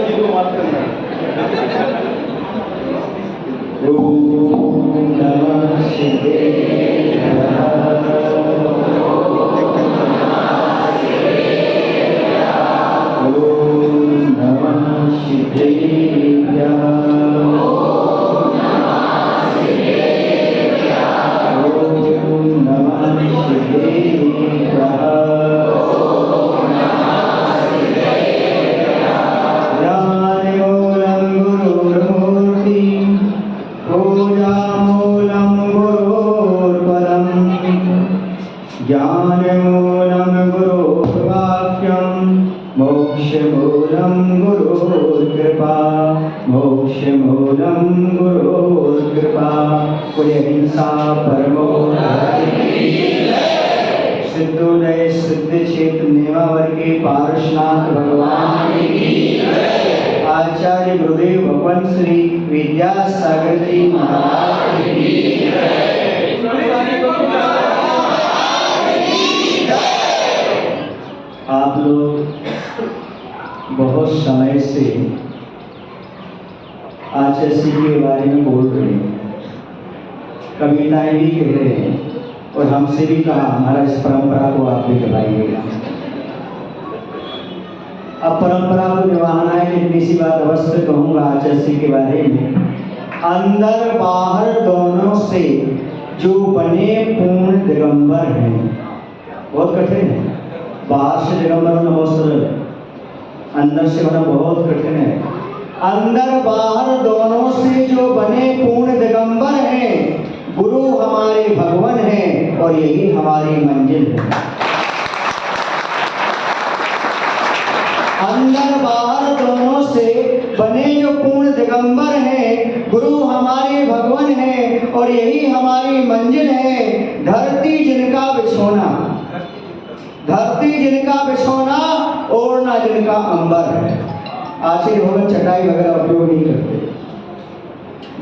जी को माफ करना। ओम नमः सिद्धोदय सिद्ध क्षेत्र नेवावर के पारशनाथ भगवान की आचार्य गुरुदेव भगवान श्री विद्यासागर जी महाराज की आप लोग बहुत समय से आचार्य जी के बारे में बोल रहे हैं, कविताएं भी कह रहे हैं और हमसे भी कहा हमारा इस परंपरा को आप भी निभाइएगा। अब परंपरा को निभाना है, इतनी सी बात अवश्य कहूंगा आचार्य जी के बारे में। अंदर बाहर दोनों से जो बने पूर्ण दिगंबर हैं, बहुत कठिन है। बाहर से दिगंबर होना बहुत सरल है, अंदर से होना बहुत कठिन है। अंदर बाहर दोनों से जो बने पूर्ण दिगंबर हैं, गुरु हमारे भगवान हैं और यही हमारी मंजिल है। अंदर बाहर दोनों से बने जो पूर्ण दिगंबर हैं, गुरु हमारे भगवान हैं और यही हमारी मंजिल है। धरती जिनका बिछोना, धरती जिनका बिछोना, ओढ़ना जिनका अंबर है। आशीर्वाद भवन चटाई वगैरह उपयोग नहीं करते।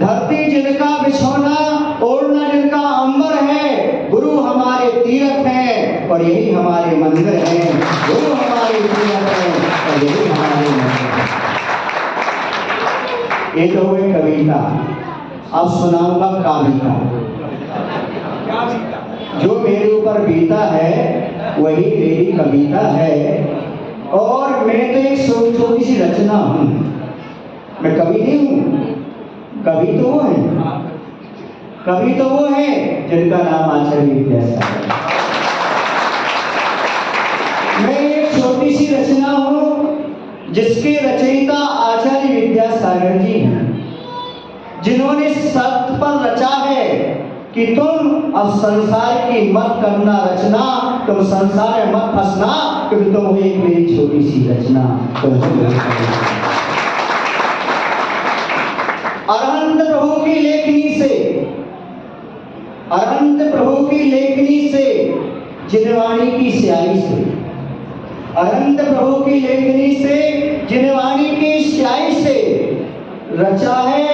धरती जिनका बिछोना, ओढ़ना जिनका अंबर है, गुरु हमारे तीर्थ हैं और यही हमारे मंदिर हैं। गुरु हमारे तीर्थ हैं और यही हमारे मंदिर हैं। ये तो हुई कविता। अब सुनाऊंगा काविता। जो मेरे ऊपर बीता है वही मेरी कविता है। और मैं तो एक छोटी सी रचना हूं, मैं कवि नहीं हूं। कवि तो वो है, कवि तो वो है जिनका नाम आचार्य विद्यासागर। मैं एक छोटी सी रचना हूं जिसके रचयिता आचार्य विद्यासागर जी हैं, जिन्होंने सत्य पर रचा है कि तुम अब संसार की मत करना रचना, तुम संसार में मत फंसना, क्योंकि तुम एक मेरी छोटी सी रचना। अरहंत प्रभु की लेखनी से, अरहंत प्रभु की लेखनी से, जिनवाणी की स्याही से, अरहंत प्रभु की लेखनी से, जिनवाणी की स्याही से रचा है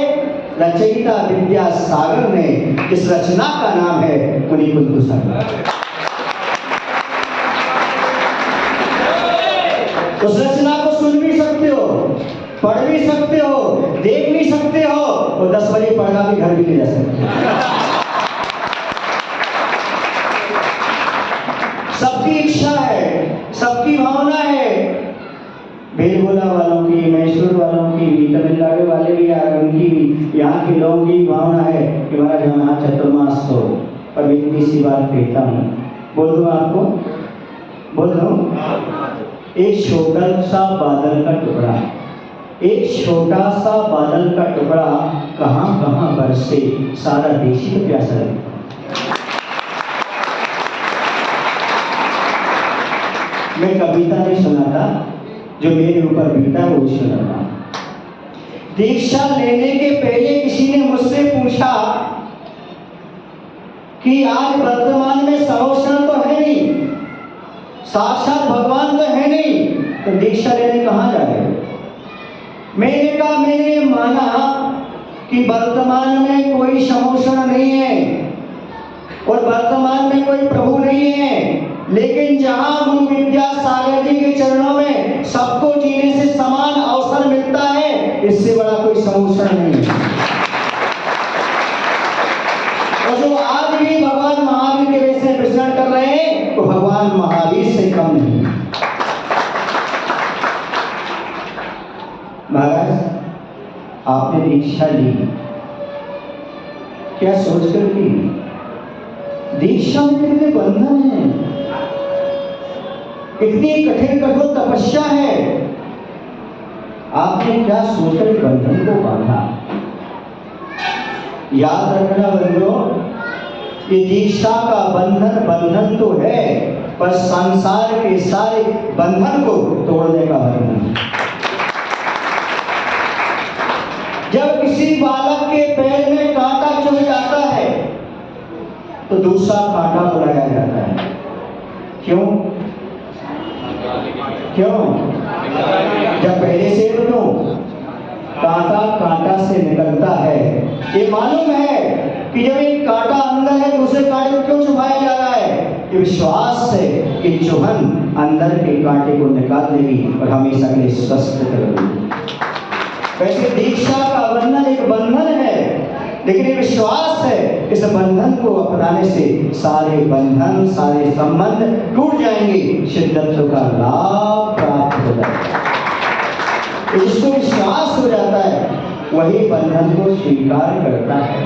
रचयिता विद्यासागर ने। इस रचना का नाम है मुनिकुंज सागर। उस रचना को सुन भी सकते हो, पढ़ भी सकते हो, देख भी सकते हो और 10 बजे पढ़ना भी घर भी ले जा सकते हो। सबकी इच्छा है, सबकी भावना है। बेलगोला वालों की, मैसूर वालों की भी, तमिलनाडु वाले भी, उनकी भी, यहाँ के लोगों की भावना है कि महाराज हम यहाँ चतुर्मास हो। और इतनी सी बात कहता हूँ, बोल दूँ आपको, बोल दूँ। एक छोटा सा बादल का टुकड़ा, एक छोटा सा बादल का टुकड़ा कहाँ कहाँ बरसे, सारा देश ही तो प्यासा है। मैं कविता नहीं सुनाता, जो मेरे ऊपर बीता वो सुनाता। दीक्षा लेने के पहले किसी ने मुझसे पूछा कि आज वर्तमान में सरोषण तो है नहीं, साक्षात भगवान तो है नहीं, तो दीक्षा लेने कहाँ जा रहे हो? मैंने कहा, मैंने माना कि वर्तमान में कोई सरोषण नहीं है और वर्तमान में कोई प्रभु नहीं है, लेकिन जहां गुरु विद्यासागर जी के चरणों में सबको जीने से समान अवसर मिलता भगवान महावीर से कम नहीं। महाराज, आपने दीक्षा ली, क्या सोचकर ली? दीक्षा में कितने बंधन हैं, कितनी कठिन कठोर तपस्या है। आपने क्या सोचकर बंधन को बांधा? याद रखना बंधुओं, ये दीक्षा का बंधन तो है, पर संसार के सारे बंधन को तोड़ने का बंधन। जब किसी बालक के पैर में कांटा चुभ जाता है तो दूसरा कांटा बुलाया जाता है। क्यों? जब पहले से तो कांटा से निकलता है। ये मालूम है कि जब एक कांटा अंदर है दूसरे कांटे को क्यों चुभाया जा रहा है? ये विश्वास है कि चुभन अंदर के कांटे को निकाल देगी और हमेशा के लिए स्वस्थ कर देगी। वैसे दीक्षा का बंधन एक बंधन है, लेकिन ये विश्वास है इस बंधन को अपनाने से सारे बंधन, सारे संबंध टूट जाएंगे, शिद्दत का लाभ प्राप्त हो जाएगा। जिसको विश्वास हो जाता है वही बंधन को स्वीकार करता है।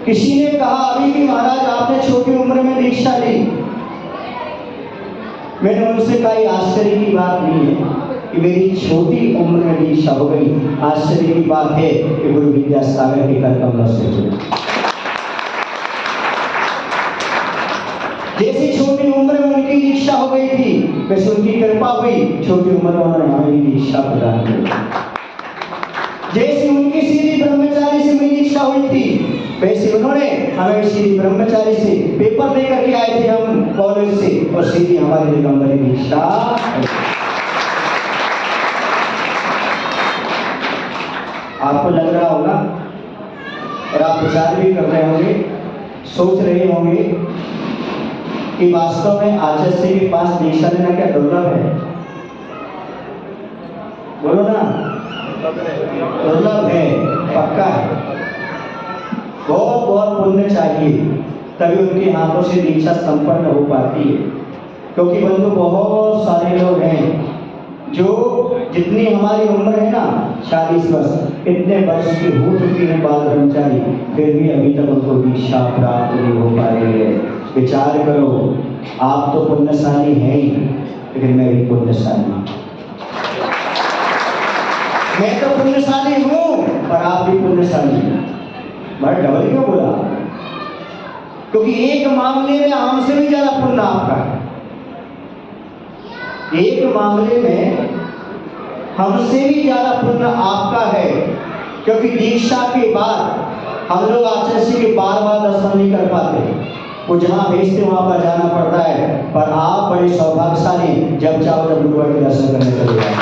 किसी ने कहा अभी भी महाराज आपने छोटी उम्र में दीक्षा ली। मैंने उनसे कहा आश्चर्य की बात नहीं है कि मेरी छोटी उम्र में दीक्षा हो गई, आश्चर्य की बात है कि गुरु विद्यासागर के कर कमलों से जुड़े। जैसी छोटी उम्र में उनकी दीक्षा हो गई थी, वैसे उनकी कृपा हुई, छोटी उम्र में उन्होंने हमें दीक्षा प्रदान की। जैसी उनकी श्री ब्रह्मचारी से मेरी दीक्षा हुई थी, वैसे उन्होंने हमें श्री ब्रह्मचारी से पेपर देकर के आए थे हम कॉलेज से, और श्री हमारी दिगंबरी दीक्षा। आपको लग रहा होगा और आप विचार भी कर रहे होंगे, सोच रहे होंगे कि वास्तव में आचार्य के पास दीक्षा लेना क्या दुर्लभ है? बोलो ना, दुर्लभ है, पक्का है। बहुत बहुत पुण्य चाहिए तभी उनके हाथों से दीक्षा संपन्न हो पाती है। क्योंकि बंधु बहुत सारे लोग हैं जो जितनी हमारी उम्र है ना 40 वर्ष, इतने वर्ष की हो चुकी है बाल ब्रह्मचारी, फिर भी अभी तक उनको दीक्षा प्राप्त नहीं हो पा रही है। विचार करो, आप तो पुण्यशाली हैं ही, लेकिन मैं भी पुण्यशाली हूँ। मैं तो पुण्यशाली हूँ पर आप भी पुण्यशाली हैं। बड़ा डबल क्यों बोला? क्योंकि एक मामले में हमसे भी ज्यादा पुण्य आपका है। एक मामले में हमसे भी ज्यादा पुण्य आपका है, क्योंकि दीक्षा के बाद हम लोग आचार्य के बार बार दर्शन नहीं कर पाते, वो जहाँ भेजते वहां पर जाना पड़ता है। पर आप बड़े सौभाग्यशाली, जब चाहो जब गुरुवार के दर्शन करने चले जाए।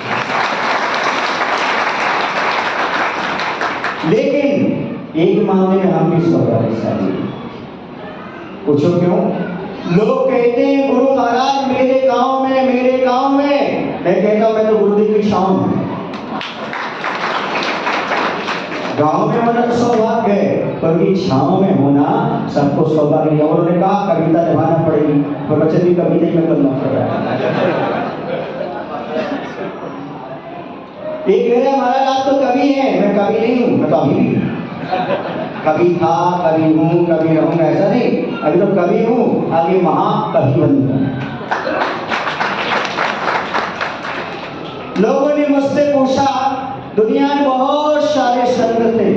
लेकिन एक मामले में हम भी सौभाग्यशाली। पूछो क्यों? लोग कहते हैं गुरु महाराज मेरे गांव में, मैं कहता हूं मैं तो गुरुदेव की छांव में। गांव में होना तो सौभाग्य है, पर छांव में होना सबको सौभाग्य है। और उन्होंने कहा कविता निभाना पड़ेगी, तो बच्चे भी कविता ही में करना पड़ रहा है। एक कह रहा महाराज आप तो कवि हैं, मैं कवि नहीं हूं, मैं तो अभी भी कवि था, कवि हूं, कवि रहूंगा, ऐसा नहीं। अभी तो कवि हूं, आगे महाकवि बनूंगा। लोगों ने मुझसे पूछा दुनिया में बहुत सारे संत थे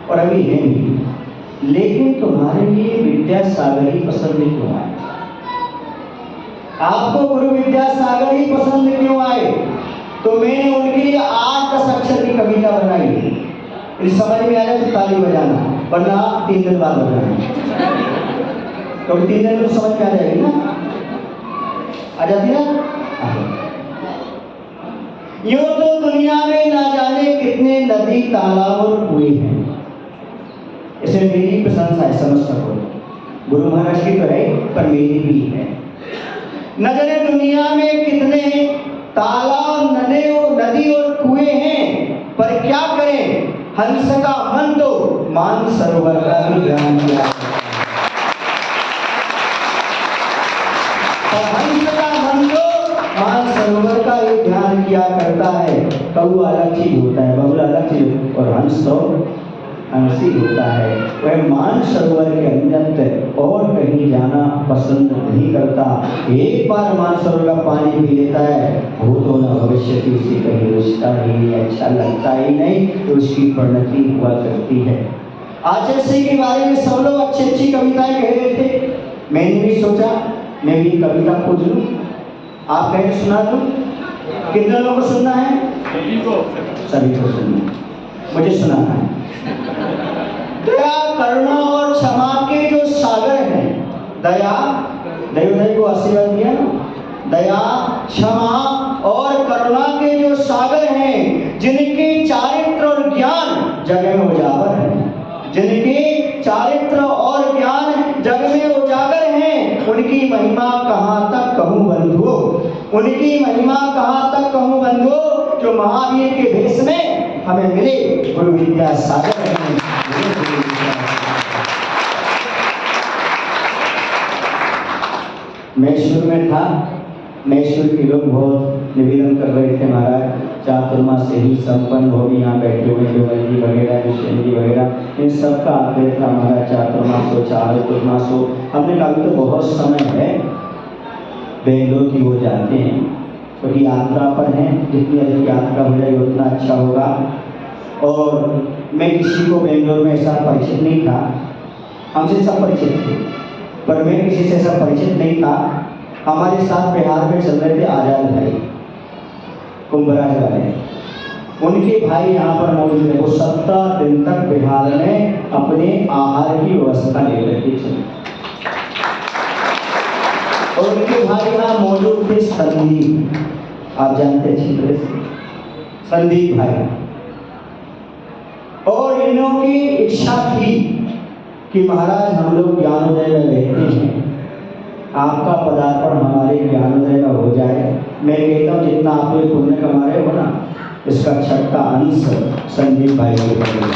और अभी हैं नहीं, लेकिन तुम्हारे लिए विद्यासागर ही पसंद क्यों आए? आपको गुरु विद्यासागर ही पसंद क्यों आए? तो मैंने उनके लिए 8-10 अक्षर की कविता बनाई। यदि समझ में आ जाए तो ताली बजाना, वरना 3 दिन बाद बजाना, क्योंकि 3 दिन में तो समझ में आ जाएगी ना, आ जाती ना। यूं तो दुनिया में ना जाने कितने नदी, तालाब और कुएं हैं। इसे मेरी प्रशंसा है, समझ सको। गुरु महाराज की तो है, पर मेरी भी है। न जाने दुनिया में कितने तालाब, नदी और कुएं हैं, पर क्या करें, हंस का मन तो मान सरोवर का ही ध्यान किया। और हंस का मन तो मानसरोवर का ही ध्यान किया करता है। कौआ अलग चीज होता है, बगुला अलग चीज, और हंस तो हंसी होता है। वह मानसरोवर के अंदर और कहीं जाना पसंद नहीं करता। एक बार मानसरोवर का पानी पी लेता है, भूत होना भविष्य की उसे कहीं रुचता ही नहीं, अच्छा लगता ही नहीं, तो उसकी परिणति हुआ करती है। आचार्य सिंह के बारे में सब लोग अच्छी अच्छी कविताएं कह रहे थे। मैंने भी सोचा मैं भी कविता खोज लूं, आप कहें सुना दूं। कितने लोगों को सुनना है? सभी को सुनना, मुझे सुनाना है। दया करुणा और क्षमा के जो सागर हैं, दया देवदय को आशीर्वाद दिया ना, दया क्षमा और करुणा के जो सागर हैं, जिनके चारित्र और ज्ञान जग में उजागर है, जिनके चारित्र और ज्ञान जग में उजागर हैं, उनकी महिमा कहाँ तक कहूँ बंधु, उनकी महिमा कहाँ तक कहूँ बंधु, जो महावीर के भेष में हमें मिले गुरु विद्या सागर हैं। मैसूर में था, मैसूर के लोग बहुत निवेदन कर रहे थे, महाराज चातुर्मास से ही संपन्न हो, यहाँ बैठे हुए देवजी वगैरह विष्णु जी वगैरह, इन सब का आग्रह था हमारा, चातुर्मास हो चातुर्मास हो। हमने कहा तो बहुत समय है, बेंगलोर की हो जाते हैं, क्योंकि तो यात्रा पर हैं, जितनी अधिक यात्रा हो जाए उतना अच्छा होगा। और मैं किसी को बेंगलोर में ऐसा परिचित नहीं था, हमसे सब परिचित थे, पर मैं किसी से ऐसा परिचित नहीं था। हमारे साथ बिहार में चल रहे थे आजाद भाई कुंभराज वाले, उनके भाई यहाँ पर मौजूद है। वो 17 दिन तक बिहार में अपने आहार की व्यवस्था लेकर के चले, और उनके भाई यहाँ मौजूद थे संदीप, आप जानते हैं अच्छी तरह से, संदीप भाई। और इन्हों की इच्छा थी कि महाराज हम लोग ज्ञानोदय में रहते हैं, आपका पदार्पण हमारे ज्ञानोदय में हो जाए। मैं कहता हूँ जितना आप लोग पुण्य कमा रहे हो ना, इसका 6वां अंश संदीप भाई को बनेगा।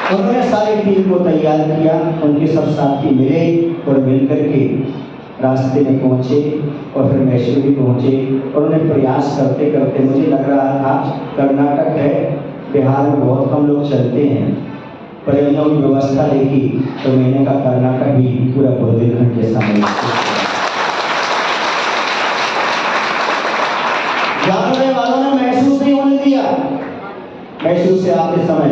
उन्होंने सारी टीम को तैयार किया, उनके सब साथी मिले और मिलकर के रास्ते में पहुंचे और फिर मैसूर भी पहुंचे। और उन्हें प्रयास करते करते मुझे लग रहा था कर्नाटक है, बिहार में बहुत कम लोग चलते हैं, पर इन लोगों की व्यवस्था देखी तो मैंने कहा कर्नाटक भी पूरा बुंदेलखंड जैसा है। जानने वालों ने महसूस नहीं होने दिया, महसूस से आते समय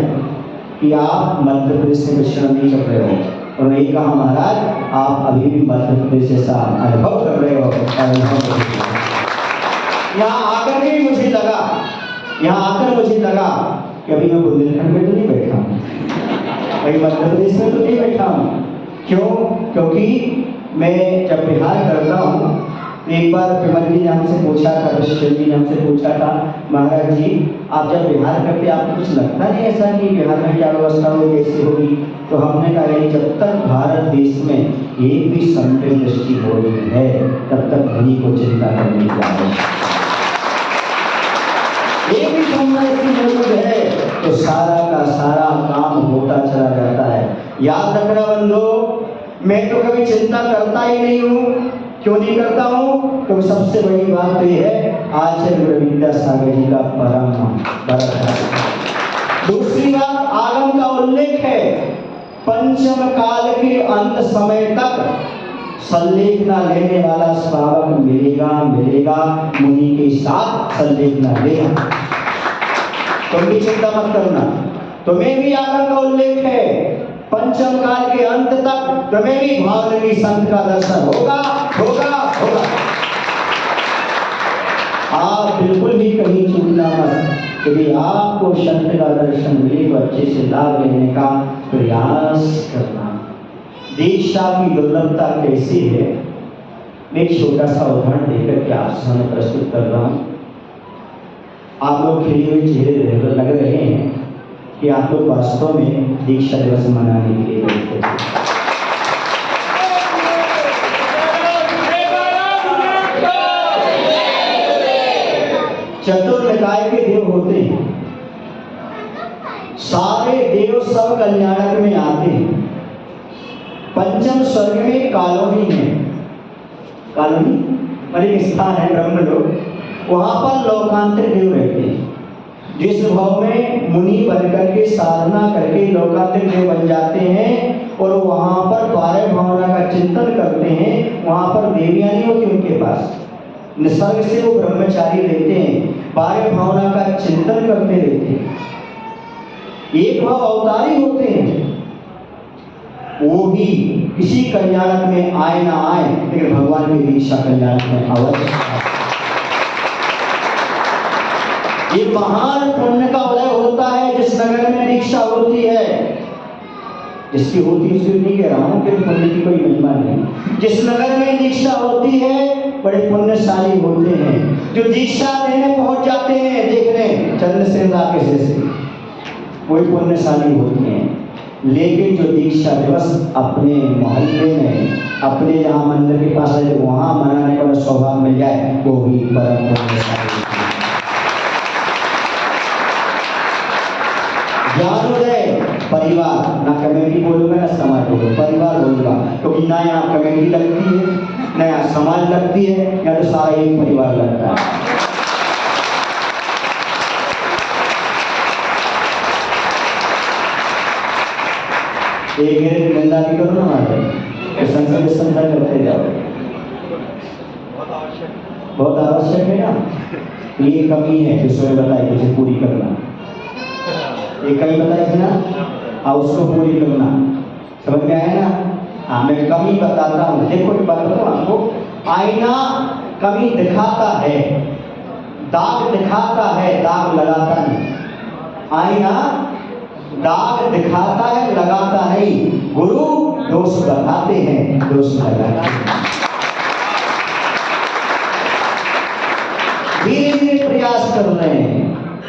कि आप मध्य प्रदेश से मिश्रण नहीं कर रहे हो। उन्होंने कहा महाराज आप अभी भी मध्य प्रदेश जैसा अनुभव कर रहे हो। यहाँ आकर के मुझे लगा, यहाँ आकर मुझे लगा कि अभी मैं बुंदेलखंड में तो नहीं बैठा हूँ, भाई मध्य प्रदेश में तो नहीं बैठा हूँ। क्यों? क्योंकि मैं जब बिहार करता हूँ, एक बार विमल जी ने हमसे पूछा था, ऋषि जी ने हमसे पूछा था, महाराज जी आप जब बिहार करते आपको कुछ लगता नहीं ऐसा कि बिहार में क्या व्यवस्था होगी, कैसे होगी? तो हमने कहा जब तक भारत देश में एक भी संतुलित दृष्टि हो रही है तब तक धनी को चिंता करने की आवश्यकता है। एक भी संतुलित मौजूद है तो सारा का सारा काम होता चला जाता है। याद रखना बंधु, मैं तो कभी चिंता करता ही नहीं हूँ। क्यों नहीं करता हूँ? क्योंकि सबसे बड़ी बात तो यह है आचार्य गुरु विद्या सागर जी का परम बरकत। दूसरी बात आगम का उल्लेख है, पंचम काल के अंत समय तक संलेख न लेने वाला श्रावक मिलेगा मिलेगा, मुनि के साथ संलेख न लेना। तुम भी चिंता मत करना, तुम्हें भी आगम का उल्लेख है, पंचम काल के अंत तक तुम्हें भी भावनी संत का दर्शन होगा होगा होगा। आप बिल्कुल भी कहीं चूकना मत। यदि आपको संत का दर्शन मिले तो अच्छे से लाभ लेने का प्रयास करना। दीक्षा की दुर्लभता कैसी है, मैं एक छोटा सा उदाहरण देकर के आप सामने प्रस्तुत कर रहा हूँ। आप लोग खिले हुए चेहरे लग रहे हैं कि आप लोग वास्तव में दीक्षा दिवस मनाने के लिए बैठे थे। चतुर्निकाय के देव होते हैं, सारे देव सब कल्याणक में आते हैं। पंचम स्वर्ग में कॉलोनी है, कॉलोनी और एक स्थान है ब्रह्मलोक, वहां पर लोकांतर देव रहते हैं। जिस भाव में मुनि बनकर के साधना करके लोकांतर देव बन जाते हैं और वहां पर बारह भावना का चिंतन करते हैं, वहां पर देवियां नहीं होती उनके पास, निसर्ग से वो ब्रह्मचारी रहते हैं, बारह भावना का चिंतन करते रहते हैं। एक भाव अवतारी होते हैं, वो भी किसी कल्याणक में आए ना आए, लेकिन भगवान की दीक्षा कल्याणक में अवश्य। ये महान पुण्य का उदय होता है जिस नगर में दीक्षा होती है, जिसकी होती है इसलिए नहीं कह रहा हूं कि पुण्य की कोई महिमा नहीं। जिस नगर में दीक्षा होती है बड़े पुण्यशाली होते हैं, जो दीक्षा लेने पहुंच जाते हैं, देखने चंद्रसेन राकेश जैसे, वही पुण्यशाली होते हैं। लेकिन जो दीक्षा दिवस अपने मोहल्ले में, अपने जहाँ मंदिर के पास है वहाँ मनाने का सौभाग्य मिल जाए, वो भी परम पुण्यशाली। ज्ञानोदय परिवार, ना कमेटी बोलूंगा ना समाज बोलूंगा, परिवार बोलूंगा, क्योंकि ना यहाँ कमेटी लगती है ना यहाँ समाज लगती है, या तो सारा एक परिवार लगता है। एक गिरे निंदा नहीं करो ना हमारे, संसद संसद करते जाओ, बहुत आवश्यक है ना। ये कमी है जिसमें बताई उसे पूरी करना, एक कमी बताई थी ना, और उसको पूरी करना, समझ में आया ना। हाँ, मैं कमी बताता हूँ। देखो एक बात बताऊँ आपको, आईना कमी दिखाता है, दाग दिखाता है, दाग लगाता नहीं। आईना दाग दिखाता है, लगाता नहीं। गुरु दोष बताते हैं, दोष लगाते हैं। धीरे धीरे प्रयास कर रहे हैं,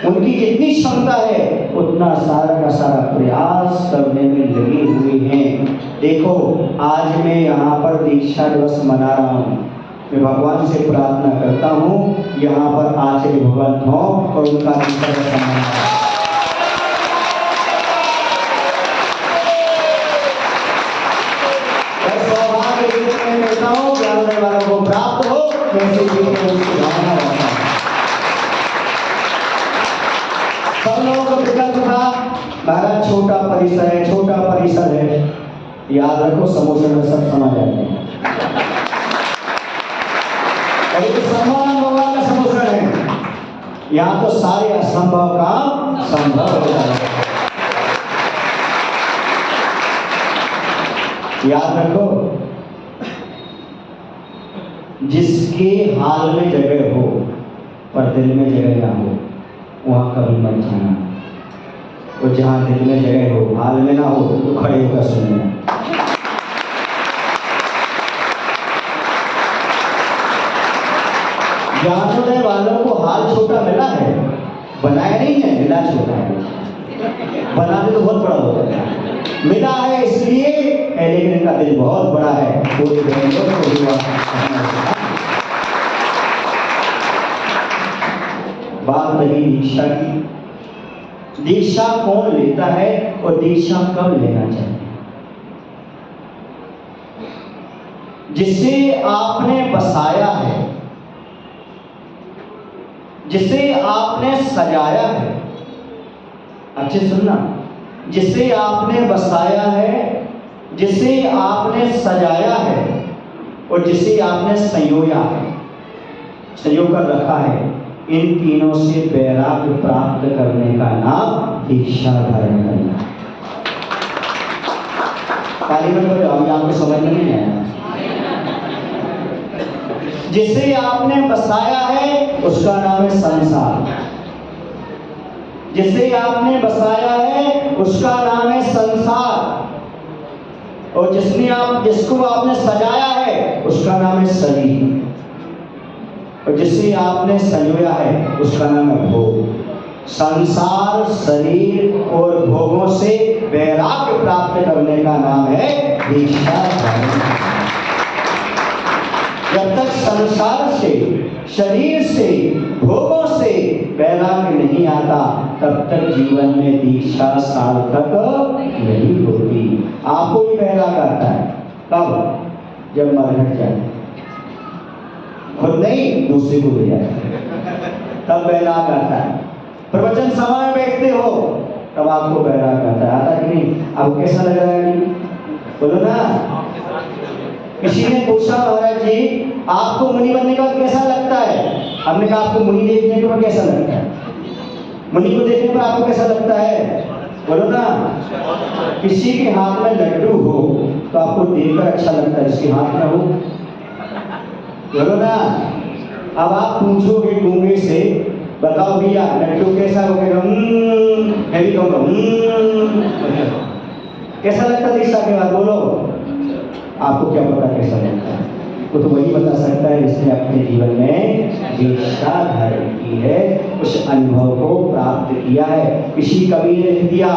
उनकी जितनी क्षमता है उतना सारा का सारा प्रयास करने में लगे हुए हैं। देखो आज मैं यहाँ पर दीक्षा दिवस मना रहा हूँ, मैं भगवान से प्रार्थना करता हूँ यहाँ पर आचार्य भगवंत हो और उनका दीक्षा दिवस मनाना। सौभाग्य मिलता हूँ, ज्ञान वालों को प्राप्त हो, वैसे उसकी भावना रखना। सब लोगों का विकल्प था, महाराज छोटा परिसर है, छोटा परिसर है। याद रखो समोसे में सब समा जाते हैं, सम्मान भगवान का समोसा है। यहाँ तो सारे असंभव काम संभव हो जाए। याद रखो, जिसके हाल में जगह हो पर दिल में जगह ना हो, वहां कभी मत जाना। और जहां दिल में जगह हो, हाल में ना हो, तो खड़े होकर सुनना। ज्ञानोदय वालों को हाल छोटा मिला है, बनाया नहीं है, मिला छोटा है। बनाने तो बहुत बड़ा होता है, मिला है इसलिए है, लेकिन इनका दिल बहुत बड़ा है। पूरे बात रही दीक्षा की। दीक्षा कौन लेता है और दीक्षा कब लेना चाहिए? जिसे आपने बसाया है, जिसे आपने सजाया है, अच्छे सुनना, जिसे आपने बसाया है, जिसे आपने सजाया है और जिसे आपने संयोया है, संयो कर रखा है, इन तीनों से वैराग्य प्राप्त करने का नाम दीक्षा धारण करना। ताली में तो अभी आपको समझ में नहीं आया। जिसे आपने बसाया है उसका नाम है संसार, जिसे आपने बसाया है उसका नाम है संसार, और जिसको आपने सजाया है उसका नाम है शरीर, और जिसे आपने संयोया है उसका नाम है भोग। संसार, शरीर और भोगों से वैराग्य प्राप्त करने का नाम है दीक्षा धारण। जब तक संसार से, शरीर से, भोगों से वैराग्य नहीं आता, तब तक जीवन में दीक्षा सार्थक नहीं होती। आपको भी वैराग्य आता है, कब? जब मरघट जाए, खुद नहीं दूसरे को ले जाए, तब बैराग आता है। प्रवचन सभा में बैठते हो तब आपको बैराग आता है, आता कि नहीं? आपको कैसा लग रहा है? बोलो ना। किसी ने पूछा महाराज जी आपको मुनि बनने के बाद कैसा लगता है? हमने कहा आपको मुनि देखने के बाद कैसा लगता है? मुनि को देखने पर आपको कैसा लगता है? बोलो ना। किसी के हाथ में लड्डू हो तो आपको देखकर अच्छा लगता है, इसके हाथ में हो, बोलो ना। अब आप पूछोगे गूंगे से, बताओ भैया लड्डू कैसा हो गया? मैं भी कहूँगा कैसा लगता दीक्षा के बाद? बोलो। आपको क्या पता कैसा लगता है? वो तो वही बता सकता है जिसने अपने जीवन में दीक्षा धारण की है, उस अनुभव को प्राप्त किया है। किसी कवि ने लिख दिया,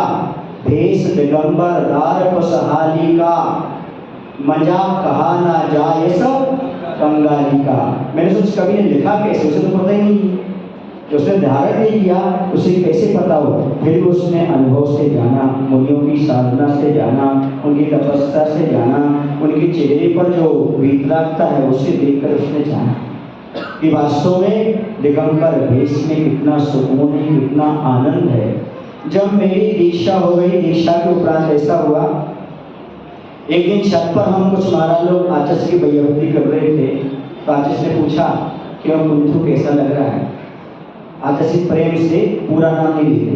देश दिगंबर दार खुशहाली का, मजा कहा ना जाए सब कंगाली का। मैंने सोचा कवि ने लिखा कैसे, उसे तो पता ही नहीं, जो उसने धारण नहीं किया उसे कैसे पता हो? फिर उसने अनुभव से जाना, मुनियों की साधना से जाना, उनकी तपस्या से जाना, उनके चेहरे पर जो वितरागता है उसे देखकर उसने जाना कि वास्तव में दिगंबर भेष में कितना सुकून है, कितना आनंद है। जब मेरी दीक्षा हो गई, दीक्षा के उपरांत ऐसा हुआ, एक दिन छत पर हम कुछ महाराज लोग आचस की वैभवती कर रहे थे, तो आचस ने पूछा कि कुंथु कैसा लग रहा है? आचस प्रेम से पूरा नाम नहीं देते,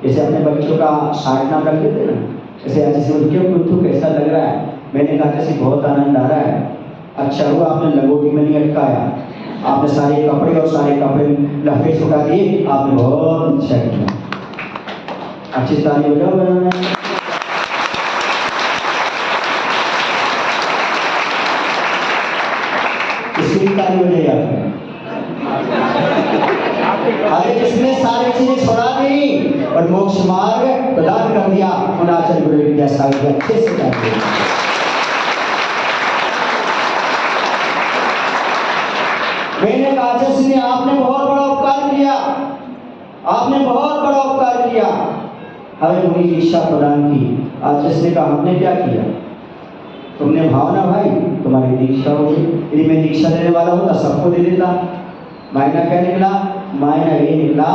जैसे अपने बच्चों का शार्ट नाम रख देते ना, जैसे आचस क्यों कुंथु कैसा लग रहा है? मैंने कहा आचस बहुत आनंद आ रहा है। अच्छा हुआ आपने लंगोटी में नहीं अटकाया, आपने सारे कपड़े और सारे कपड़े लफे छुटा दिए, आपने बहुत अच्छा किया। अच्छी ताली बजाओ बनाना। इसकी ताली बजाई आपने। अरे जिसने सारी चीजें छोड़ा दी और मोक्ष मार्ग प्रदान कर दिया, उन आचार्य गुरु विद्या सागर अच्छे से कर दिया। मैंने कहा आचार्य ने आपने बहुत बड़ा उपकार किया, आपने बहुत बड़ा उपकार किया, हमें मुनि दीक्षा प्रदान की। आचार्य ने कहा हमने क्या किया? तुमने भावना भाई, तुम्हारी दीक्षा हो गई। यदि मैं दीक्षा देने वाला होता सबको दे देता। मायना क्या निकला? मायना ये निकला,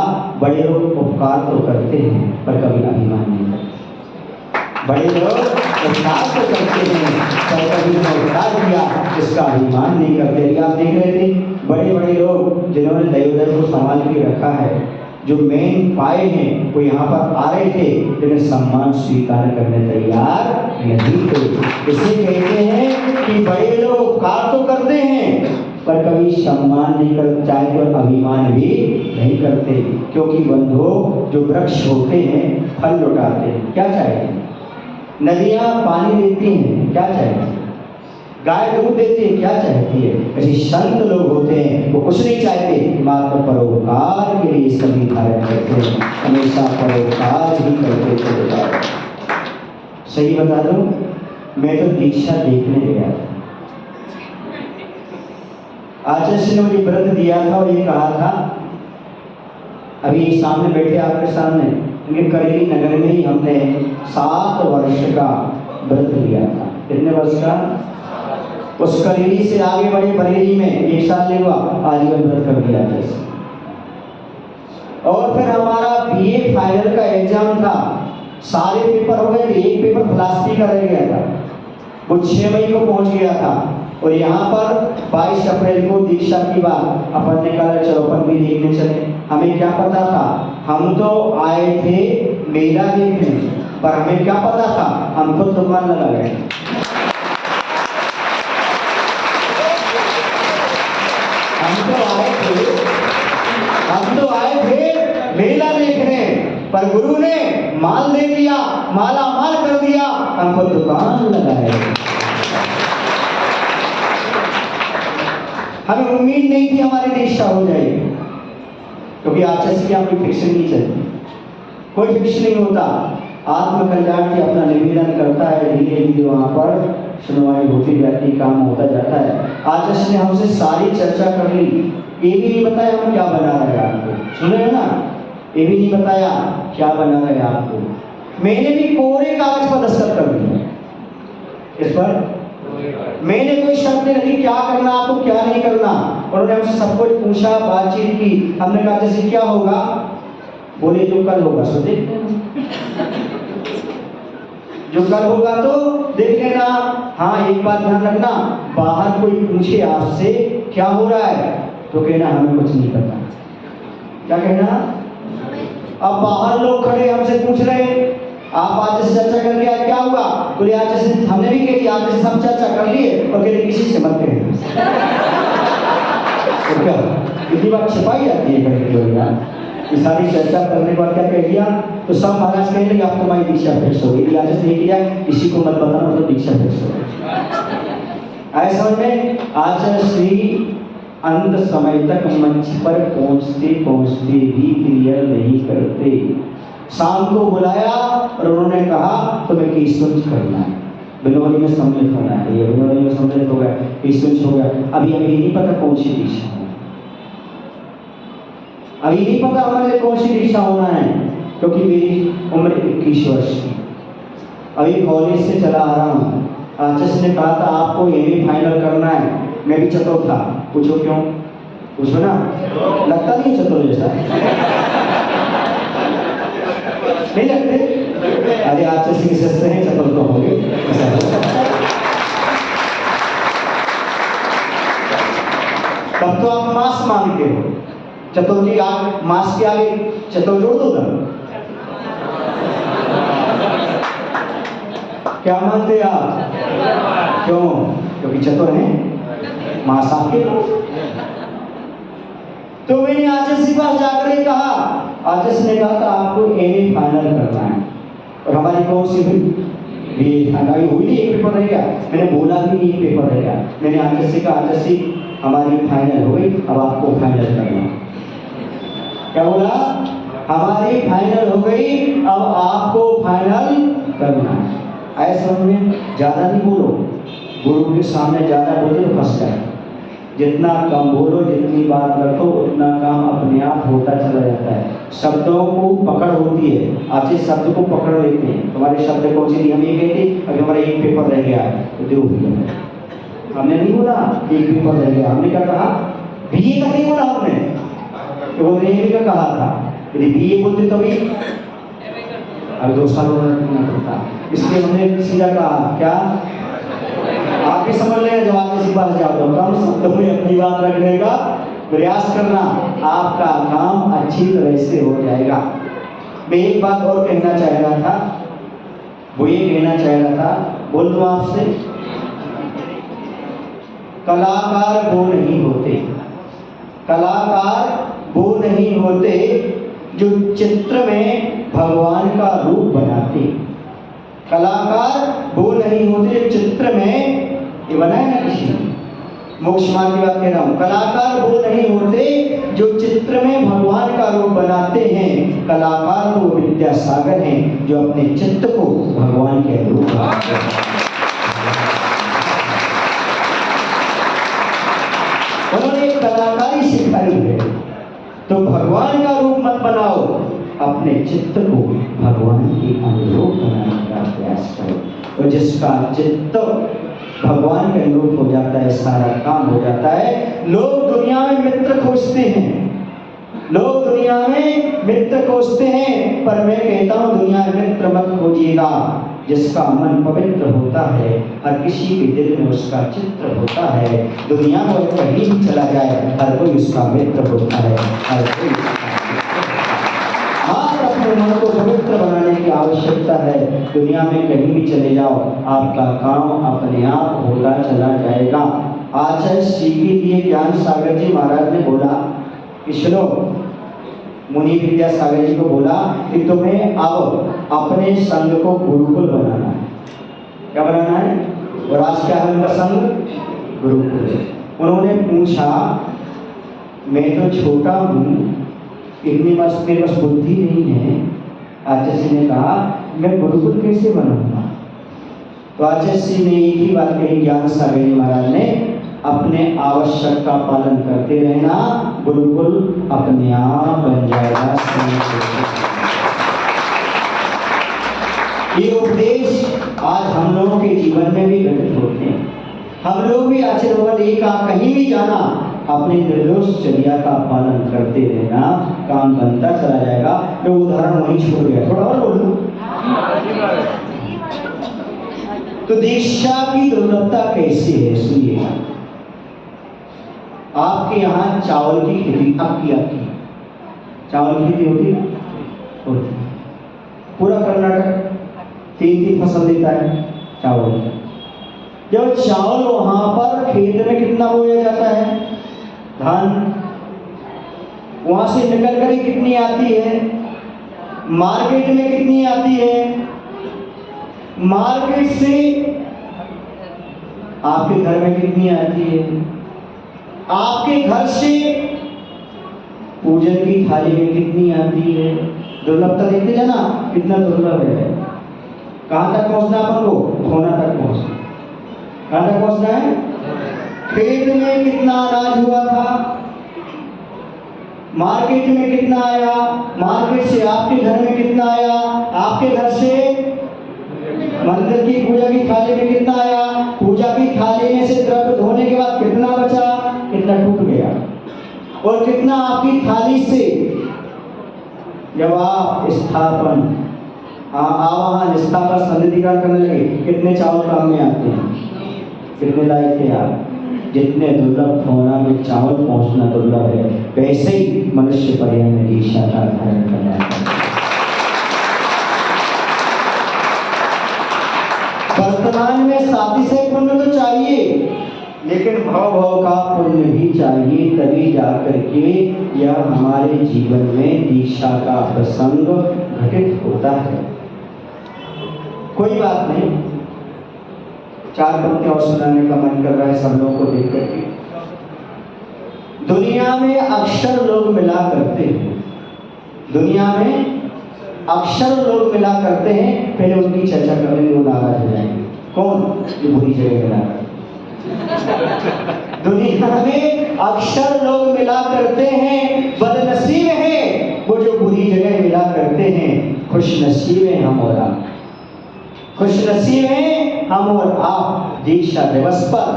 बड़े लोग उपकार तो करते हैं पर कभी अभिमान नहीं करते। बड़े लोग उपकार तो करते हैं पर कभी उपकार किया इसका अभिमान नहीं करते। आप देख रहे थे बड़े बड़े लोग जिन्होंने दैवोदय को संभाल के रखा है, जो मेन पाए हैं, वो यहाँ पर आ रहे थे लेकिन सम्मान स्वीकार करने तैयार नहीं थे। इसे कहते हैं कि बड़े लोग उपकार तो करते हैं पर कभी सम्मान नहीं कर चाहते और अभिमान भी नहीं करते, क्योंकि बंधु जो वृक्ष होते हैं फल लौटाते हैं, क्या चाहते हैं? नदियाँ पानी देती हैं, क्या चाहते हैं? गाय दूध देती है, क्या चाहती है? ऐसे संत लोग होते हैं, वो कुछ नहीं चाहते, मात्र परोपकार के लिए सभी धारण करते हैं, हमेशा परोपकार ही करते चले जाओ। सही बता दूं, मैं तो दीक्षा देखने गया था। आचार्य ने मुझे व्रत दिया था और ये कहा था, अभी सामने बैठे आपके सामने, इनके करेली नगर में ही हमने 7 वर्ष का व्रत लिया था। कितने वर्ष का? उस करेली से आगे बढ़े बरेली में 1 साल नहीं हुआ, आजीवन व्रत कर दिया जैसे। और फिर हमारा बीए फाइनल का एग्जाम था, सारे पेपर हो गए थे, एक पेपर फिलॉसफी का रह गया था, वो 6 मई को पहुंच गया था। और यहाँ पर 22 अप्रैल को दीक्षा की बात, अपन ने कहा चलो अपन भी देखने चले। हमें क्या पता था, हम तो आए थे मेला देखने, पर हमें क्या पता था हम खुद दुकान लगा गए। हम तो आए थे मेला देखने, पर गुरु ने माल दे दिया, माला माल कर दिया, हम खुद दुकान लगाए। हमें उम्मीद नहीं थी हमारी दीक्षा हो जाएगी, क्योंकि आचार्य की कोई फिक्स नहीं चलती, कोई फिक्स नहीं होता। आत्म कल्याण की अपना निवेदन करता है, धीरे धीरे वहाँ पर सुनवाई होती जाती, काम होता जाता है। आचार्य ने हमसे सारी चर्चा कर ली, ये भी नहीं बताया हम क्या बना रहे आपको, सुने ना, ये भी नहीं बताया क्या बना रहे आपको। मैंने भी कोरे कागज पर दस्तखत कर दिया, इस पर मैंने कोई शर्त नहीं रखी क्या करना आपको क्या नहीं करना। उन्होंने हमसे सब कुछ पूछा, बातचीत की। हमने कहा जैसे क्या होगा, बोले जो कल होगा सो देख लेना, जो कल होगा तो देख लेना। हाँ एक बात ध्यान रखना, बाहर कोई पूछे आपसे क्या हो रहा है तो कहना हमें कुछ नहीं पता। क्या कहना? अब बाहर लोग खड़े हमसे पूछ रहे आप आज से चर्चा करके आज क्या हुआ, बोले आज से हमने भी कही आज से सब चर्चा कर लिए और कहते किसी से मत कहना। तो क्या इतनी बात छिपाई जाती है कहीं कि सारी चर्चा करने के बाद क्या कह दिया तो सब महाराज कह रहे आप तुम्हारी दीक्षा फिक्स हो गई, आज नहीं किया किसी को मत बताना मतलब दीक्षा फिक्स हो गई। आए समझ में? आचार्य श्री अंत समय तक मंच पर पहुंचते पहुंचते भी क्लियर नहीं करते। शाम को बुलाया और उन्होंने कहा तुम्हें कीर्तन करना है, बिनोली में सम्मिलित होना है। ये बिनोली में सम्मिलित हो गया, कीर्तन हो गया। अभी नहीं पता कौन सी दीक्षा है, अभी नहीं पता हमारे कौन सी दीक्षा होना है, क्योंकि मेरी उम्र 21 वर्ष की, अभी कॉलेज से चला आ रहा हूँ। आचार्य ने कहा था आपको यही फाइनल करना है। मैं भी चतुर था, पूछो क्यों? पूछो ना, लगता नहीं चतुर जैसा नहीं लगते? अरे आचार्य सिंह सस्ते हैं, चतुर तो होंगे। तब तो आप मास मांगते हो, चतुर की आग मास के आगे चतुर जोड़ दो ना। क्या मानते आप? क्यों? क्योंकि चतुर हैं, मास आपके। तो मैंने आचार्य के पास जाकर कहा, आचार्य ने कहा था आपको एमए फाइनल करना है और हमारी कौन सी भी फाइनल हुई नहीं, एक पेपर रह गया। मैंने बोला भी नहीं पेपर रह गया। मैंने आचार्य से कहा आचार्य हमारी फाइनल हो गई, अब आपको फाइनल करना। क्या बोला? हमारी फाइनल हो गई, अब आपको फाइनल करना है। ऐसा में ज्यादा नहीं बोलो, गुरु के सामने ज्यादा बोले तो फंस जाए। जितना कम बोलो, जितनी बात रखो, उतना काम अपने आप होता चला जाता है। शब्दों को पकड़ होती है, आप इस शब्द को पकड़ लेते हैं। तुम्हारे शब्द कौन सी हम ये कहते अभी हमारा एक पेपर रह गया है तो दो भैया, हमने नहीं बोला एक पेपर रह गया। हमने क्या कहा? बीए का नहीं बोला हमने, तो वो एमए का कहा था। यदि बीए बोलते तभी अब 2 साल होना पड़ता, इसलिए हमने सीधा कहा क्या आप भी समझ लें। जब आप किसी पास जाओ तो कम शब्दों में अपनी बात रखने का प्रयास करना, आपका काम अच्छी तरह से हो जाएगा। मैं एक बात और कहना चाह रहा था, वो ये कहना चाह रहा था, बोल दूं आपसे, कलाकार वो नहीं होते, कलाकार वो नहीं होते जो चित्र में भगवान का रूप बनाते। कलाकार वो नहीं होते जो चित्र में ये बनाए ना किसी मोक्ष मार्ग की बात कह रहा हूँ। कलाकार वो नहीं होते जो चित्र में भगवान का रूप बनाते हैं। कलाकार तो विद्यासागर हैं जो अपने चित्त को भगवान के रूप बनाते हैं। उन्होंने कलाकारी सिखाई है, तो भगवान का रूप मत बनाओ, अपने चित्त को भगवान के अनुरूप बनाने का प्रयास करो। और जिसका चित्त भगवान के अनुरूप हो जाता है, सारा काम हो जाता है। लोग दुनिया में मित्र खोजते हैं, लोग दुनिया में मित्र खोजते हैं, पर मैं कहता हूँ दुनिया में मित्र मत खोजिएगा। जिसका मन पवित्र होता है, हर किसी के दिल में उसका चित्र होता है। दुनिया में कहीं भी चला जाए, हर कोई उसका मित्र होता है, हर कोई अपने मन को पवित्र बनाने की आवश्यकता है। दुनिया में कहीं भी चले जाओ, आपका काम अपने आप होता चला जाएगा। आचार्य श्री के लिए ज्ञान सागर जी महाराज ने बोला कि सुनो, मुनि विद्यासागर जी को बोला कि तुम्हें अब अपने संघ को गुरुकुल बनाना है। क्या बनाना है? और आज क्या है उनका संघ? गुरुकुल। उन्होंने पूछा मैं तो छोटा हूँ, इतनी बस मेरे पास बुद्धि नहीं है। आचार्य ने कहा मैं गुरुकुल कैसे बनाऊंगा? तो आचार्य ने एक ही बात कही ज्ञान सागर जी महाराज ने, अपने आवश्यक का पालन करते रहना, गुरुकुल अपने आप बन जाएगा। ये उपदेश आज हम लोगों के जीवन में भी घटित होते हैं। हम लोग भी आचरण एक कहीं भी जाना अपने निर्दोषचर्या का पालन करते रहना, काम बनता चला जाएगा। मैं उदाहरण वहीं छोड़ गया, थोड़ा और बोलूं। तो दीक्षा की दुर्लभता कैसी है सुनिए। आपके यहाँ चावल की खेती आपकी चावल की खेती होती पूरा कर्नाटक 3 फसल देता है चावल। जब चावल वहां पर खेत में कितना बोया जाता है, धान वहां से निकल कर कितनी आती है, मार्केट में कितनी आती है, मार्केट से आपके घर में कितनी आती है, आपके घर से पूजन की थाली में कितनी आती है। दुर्लभता देखते जाना कितना दुर्लभ है। कहां तक पहुंचना अपन को, होना तक पहुंचना। कहां तक पहुंचना है, खेत में कितना अनाज हुआ था, मार्केट में कितना आया, मार्केट से आपके घर में कितना आया, आपके घर से मंदिर की पूजा की थाली में कितना आया, पूजा की थाली में से द्रव्य धोने के बाद कितना बचा, कितना टूट गया, और कितना आपकी थाली से जब आप स्थापन आवाहन स्थापन संधिकरण करने लगे कितने चावल काम में आते हैं, कितने लाए थे आप। जितने दुर्लभ होना में चावल पहुंचना दुर्लभ है, वैसे ही मनुष्य पर्याय में दीक्षा का धारण करना है। वर्तमान में साथी से पुण्य तो चाहिए, लेकिन भव का पुण्य भी चाहिए, तभी जाकर के यह हमारे जीवन में दीक्षा का प्रसंग घटित होता है। कोई बात नहीं, 4 पंक्तियां और सुनाने का मन कर रहा है सब लोगों को देख करके। दुनिया में अक्षर लोग मिला करते हैं, दुनिया में अक्षर लोग मिला करते हैं। पहले उनकी चर्चा करेंगे, वो नाराज हो जाएंगे। कौन? जो बुरी जगह मिला करते। दुनिया में अक्षर लोग मिला करते हैं, बदनसीब है वो जो बुरी जगह मिला करते हैं। खुशनसीब है हम और आप, खुशनसीब है हम और आप दीक्षा दिवस पर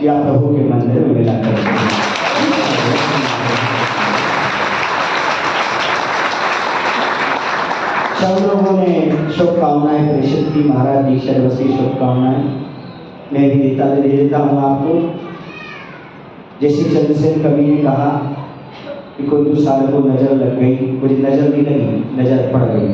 या प्रभु के मंदिर में मिला करते हैं। सब लोगों ने शुभकामनाएं प्रेषित की, महाराज दीक्षा दिवस की शुभकामनाएं मैं भी देता हूँ आपको। जैसे चंद्रसेन कवि ने कहा कि कोई तो साल को नजर लग गई, मुझे नजर नहीं लगी, नजर पड़ गई।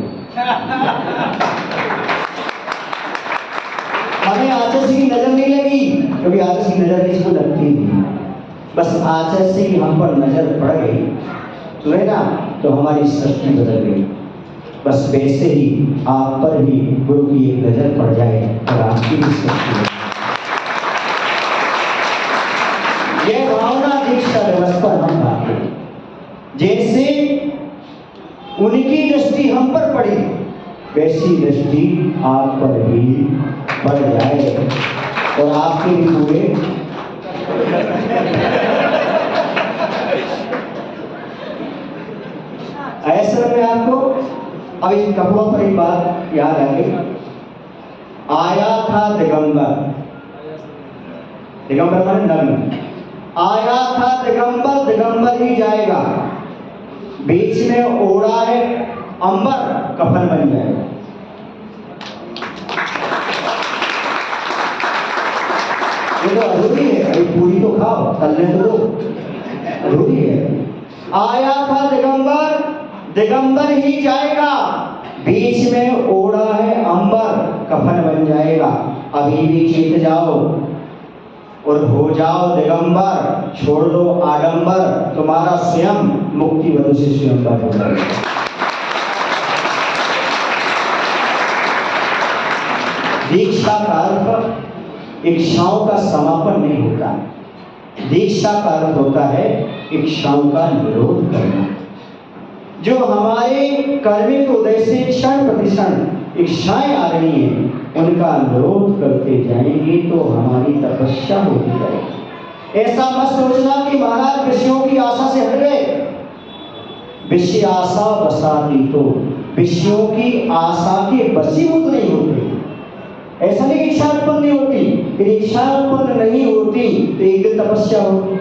हमें आचार्य की नजर नहीं लगी, क्योंकि आचार्य की नजर किसी को लगती नहीं, बस आचार्य से ही हम पर नजर पड़ गई तो है ना, तो हमारी सृष्टि बदल गई। बस वैसे ही आप पर भी गुरु की एक नजर पड़ जाए और आपकी भी सृष्टि। यह भावना दीक्षा दिवस पर हम पाते, जैसे उनकी दृष्टि हम पर पड़ी वैसी दृष्टि आप पर भी पड़ जाए और आपके भी पूरे ऐसा में आपको। अब इस कपड़ों पर एक बात याद आ गई। आया था दिगंबर, दिगंबर माने नग्न, आया था दिगंबर, दिगंबर ही जाएगा। बीच में ओढ़ा है अंबर, कफन बन जाएगा। ये तो अधूरी है, अभी पूरी तो खाओ, तलने तो दो, अधूरी है। आया था दिगंबर, दिगंबर ही जाएगा। बीच में ओढ़ा है अंबर, कफन बन जाएगा। अभी भी चेत जाओ और हो जाओ दिगंबर, छोड़ दो आडंबर, तुम्हारा स्वयं मुक्ति वधु से स्वयंवर हो जाएगा। दीक्षा का अर्थ इच्छाओं का समापन नहीं होता, दीक्षा का अर्थ होता है इच्छाओं का निरोध करना। जो हमारे कर्मिक उदय से क्षण प्रतिक्षण इच्छाएं आ रही हैं, उनका निरोध करते जाएंगे तो हमारी तपस्या होती जाएगी। ऐसा मत सोचना कि महाराज विषयों की आशा से हट गए। विषय आशा बसाती तो विषयों की आशा के वशीभूत नहीं होते। ऐसा नहीं कि इच्छा उत्पन्न नहीं होती, यदि इच्छा उत्पन्न नहीं होती तो एक दिन तपस्या होती।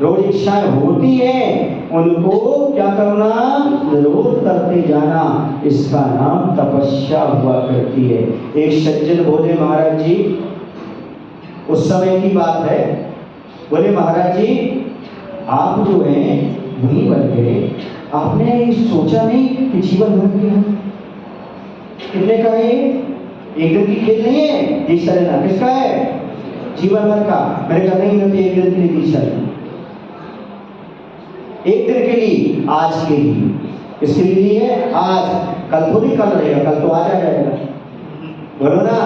रोज इच्छाएं होती हैं, उनको क्या करना, निरोध करते जाना, इसका नाम तपस्या हुआ करती है। एक सज्जन बोले महाराज जी, उस समय की बात है, बोले महाराज जी आप जो हैं मुनि बन गए, आपने सोचा नहीं कि जीवन भर किया। कितने का है, एक दिन की खेल नहीं है, दीक्षा लेना किसका है, जीवन भर का। मैंने कहा नहीं होती, एक दिन के लिए दीक्षा लेना, एक दिन के लिए, आज के लिए। इसके लिए है आज, कल थोड़ी कल रहेगा, कल तो आज आ जाएगा। बोलो ना,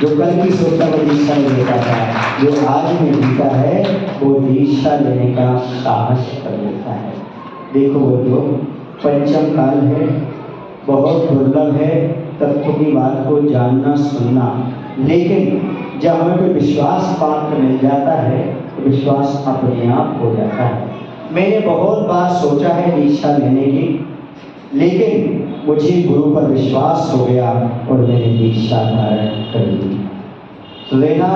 जो कल की सोचता वो दीक्षा नहीं लेता था, जो आज में जीता है वो दीक्षा लेने का साहस कर लेता है। देखो बोलो, पंचम काल है, बहुत दुर्लभ है तत्व की बात को जानना सुनना, लेकिन जब हमें कोई विश्वास पात्र मिल जाता है तो विश्वास अपने आप हो जाता है। मैंने बहुत बार सोचा है दीक्षा लेने की, लेकिन मुझे गुरु पर विश्वास हो गया और मैंने दीक्षा धारण कर ली। तो लेना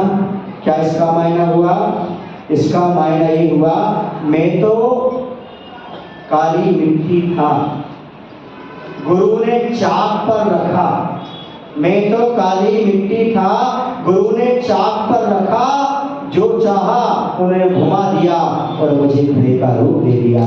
क्या इसका मायना हुआ, इसका मायना ये हुआ, मैं तो काली मिट्टी था, गुरु ने चाक पर रखा। मैं तो काली मिट्टी था, गुरु ने चाक पर रखा, जो चाहा उन्हें घुमा दिया और मुझे घड़े का रूप दे दिया।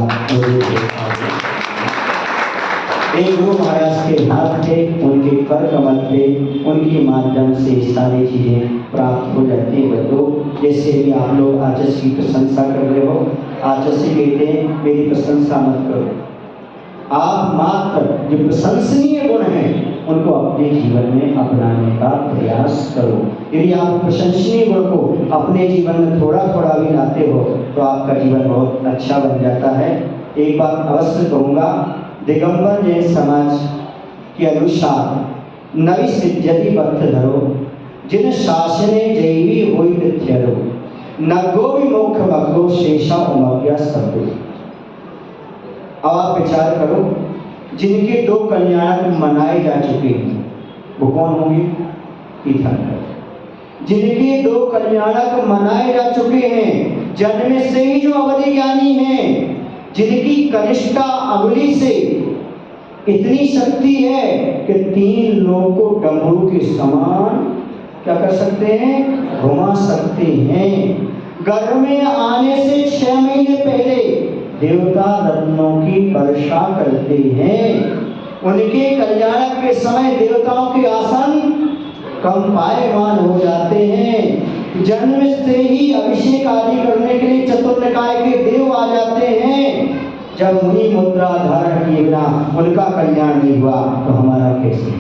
एक गुरु महाराज के हाथ थे, उनके कर कमल थे, उनके माध्यम से सारी चीजें प्राप्त हो जाती है। तो जैसे भी आप लोग आचस की प्रशंसा कर रहे हो, आचस ही कहते हैं मेरी प्रशंसा मत करो, आप मात्र जो प्रशंसनीय गुण हैं उनको अपने जीवन में अपनाने का प्रयास करो। यदि आप प्रशंसनीय गुण को अपने जीवन में थोड़ा थोड़ा भी लाते हो तो आपका जीवन बहुत अच्छा बन जाता है। एक बात अवश्य कहूँगा, दिगंबर जैन समाज के अनुसार नवी सिद्धि पथ धरो, जिन शासने जैवी होई नित्यरो, नगो विमोक्ष मग्गो शेषा उमग्या सब्बो। अब आप विचार करो, जिनके दो कल्याण मनाए जा चुके हैं वो कौन होंगे, तीर्थंकर। जिनके दो कल्याणक मनाए जा चुके हैं, जन्म से ही जो अवधि ज्ञानी हैं, जिनकी कनिष्ठा अंगुली से इतनी शक्ति है कि 3 लोगों को डमरू के समान क्या कर सकते हैं, घुमा सकते हैं। गर्भ में आने से 6 महीने पहले देवता रत्नों की वर्षा करते हैं। उनके कल्याण के समय देवताओं के आसन कंपायमान हो जाते हैं। जन्म से ही अभिषेक आदि करने के लिए चतुर्निकाय के देव आ जाते हैं। जब मुनि मुद्रा धारण किए बिना उनका कल्याण नहीं हुआ तो हमारा कैसे।